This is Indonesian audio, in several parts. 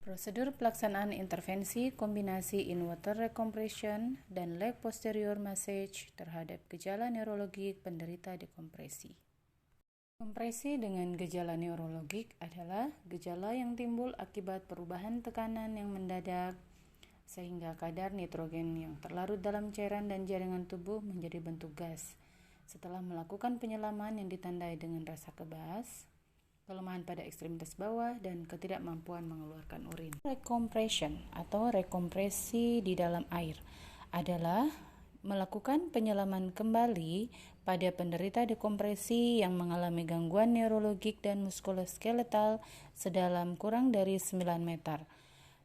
Prosedur pelaksanaan intervensi kombinasi in-water recompression dan leg posterior massage terhadap gejala neurologik penderita dekompresi. Kompresi dengan gejala neurologik adalah gejala yang timbul akibat perubahan tekanan yang mendadak sehingga kadar nitrogen yang terlarut dalam cairan dan jaringan tubuh menjadi bentuk gas. Setelah melakukan penyelaman yang ditandai dengan rasa kebas, kelemahan pada ekstremitas bawah, dan ketidakmampuan mengeluarkan urin. Recompression atau rekompresi di dalam air adalah melakukan penyelaman kembali pada penderita dekompresi yang mengalami gangguan neurologik dan muskuloskeletal sedalam kurang dari 9 meter.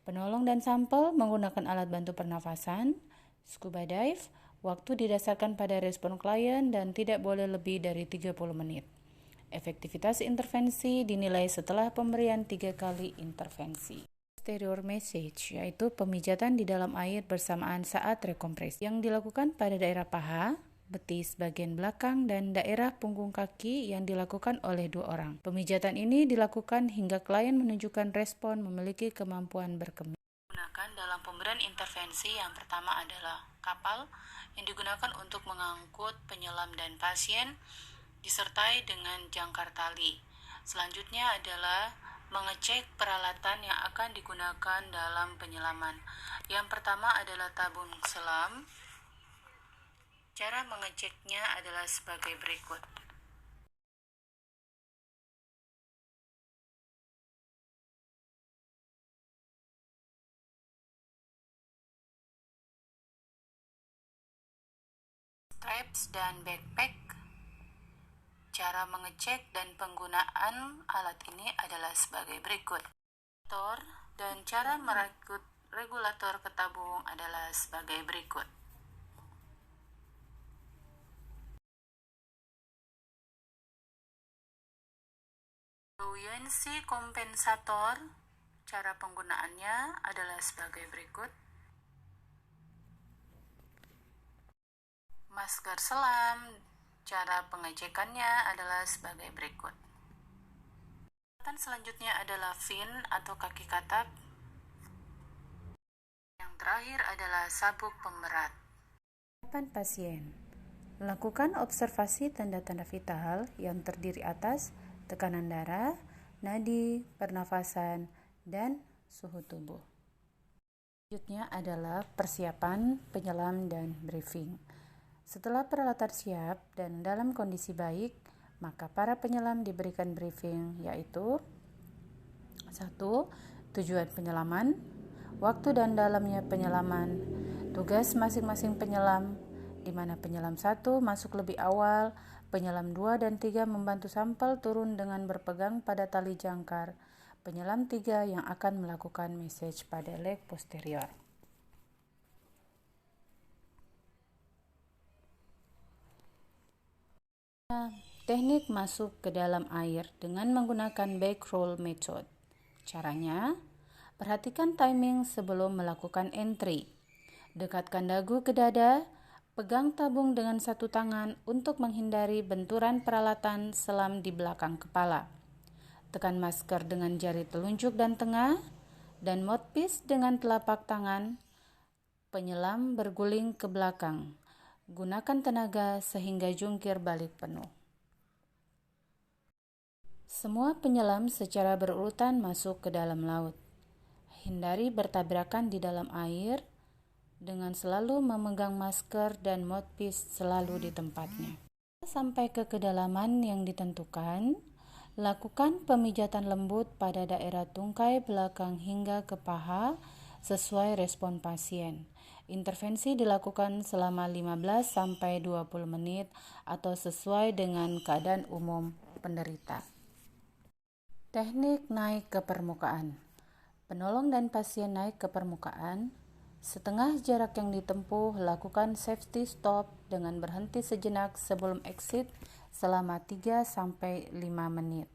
Penolong dan sampel menggunakan alat bantu pernafasan, scuba dive, waktu didasarkan pada respon klien dan tidak boleh lebih dari 30 menit. Efektivitas intervensi dinilai setelah pemberian 3 kali intervensi. Posterior massage yaitu pemijatan di dalam air bersamaan saat rekompresi yang dilakukan pada daerah paha, betis bagian belakang, dan daerah punggung kaki yang dilakukan oleh 2 orang. Pemijatan ini dilakukan hingga klien menunjukkan respon memiliki kemampuan berkemih. Digunakan dalam pemberian intervensi yang pertama adalah kapal yang digunakan untuk mengangkut penyelam dan pasien disertai dengan jangkar tali. Selanjutnya adalah mengecek peralatan yang akan digunakan dalam penyelaman. Yang pertama adalah tabung selam. Cara mengeceknya adalah sebagai berikut. Straps dan backpack. Cara mengecek dan penggunaan alat ini adalah sebagai berikut. Dan cara merakit regulator ke tabung adalah sebagai berikut. Buoyancy kompensator, cara penggunaannya adalah sebagai berikut. Masker selam, cara pengecekannya adalah sebagai berikut. Peralatan selanjutnya adalah fin atau kaki katak. Yang terakhir adalah sabuk pemberat. Pasien melakukan observasi tanda-tanda vital yang terdiri atas tekanan darah, nadi, pernafasan, dan suhu tubuh. Selanjutnya adalah persiapan penyelam dan briefing. Setelah peralatan siap dan dalam kondisi baik, maka para penyelam diberikan briefing, yaitu 1. Tujuan penyelaman, waktu dan dalamnya penyelaman, tugas masing-masing penyelam, di mana penyelam 1 masuk lebih awal, penyelam 2 dan 3 membantu sampel turun dengan berpegang pada tali jangkar, penyelam 3 yang akan melakukan massage pada leg posterior. Teknik masuk ke dalam air dengan menggunakan back roll method. Caranya, perhatikan timing sebelum melakukan entry. Dekatkan dagu ke dada, pegang tabung dengan satu tangan untuk menghindari benturan peralatan selam di belakang kepala. Tekan masker dengan jari telunjuk dan tengah, dan mouthpiece dengan telapak tangan. Penyelam berguling ke belakang. Gunakan tenaga sehingga jungkir balik penuh. Semua penyelam secara berurutan masuk ke dalam laut. Hindari bertabrakan di dalam air dengan selalu memegang masker dan mouthpiece selalu di tempatnya. Sampai ke kedalaman yang ditentukan, lakukan pemijatan lembut pada daerah tungkai belakang hingga ke paha sesuai respon pasien. Intervensi dilakukan selama 15-20 menit atau sesuai dengan keadaan umum penderita. Teknik naik ke permukaan. Penolong dan pasien naik ke permukaan. Setengah jarak yang ditempuh, lakukan safety stop dengan berhenti sejenak sebelum exit selama 3-5 menit.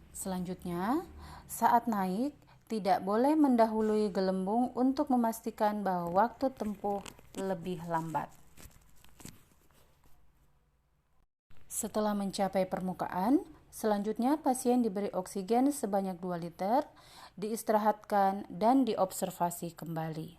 Selanjutnya, saat naik, tidak boleh mendahului gelembung untuk memastikan bahwa waktu tempuh lebih lambat. Setelah mencapai permukaan, Selanjutnya, pasien diberi oksigen sebanyak 2 liter, diistirahatkan, dan diobservasi kembali.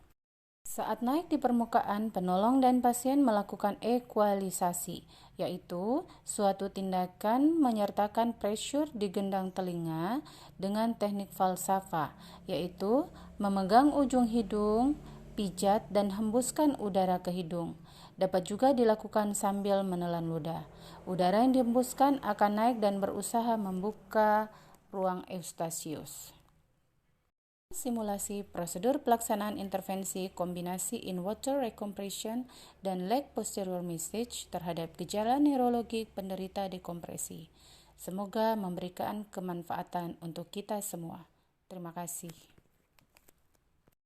Saat naik di permukaan, penolong dan pasien melakukan ekualisasi, yaitu suatu tindakan menyertakan pressure di gendang telinga dengan teknik falsafah, yaitu memegang ujung hidung, pijat, dan hembuskan udara ke hidung. Dapat juga dilakukan sambil menelan ludah. Udara yang dihembuskan akan naik dan berusaha membuka ruang eustasius. Simulasi prosedur pelaksanaan intervensi kombinasi in-water recompression dan leg posterior massage terhadap gejala neurologik penderita dekompresi. Semoga memberikan kemanfaatan untuk kita semua. Terima kasih.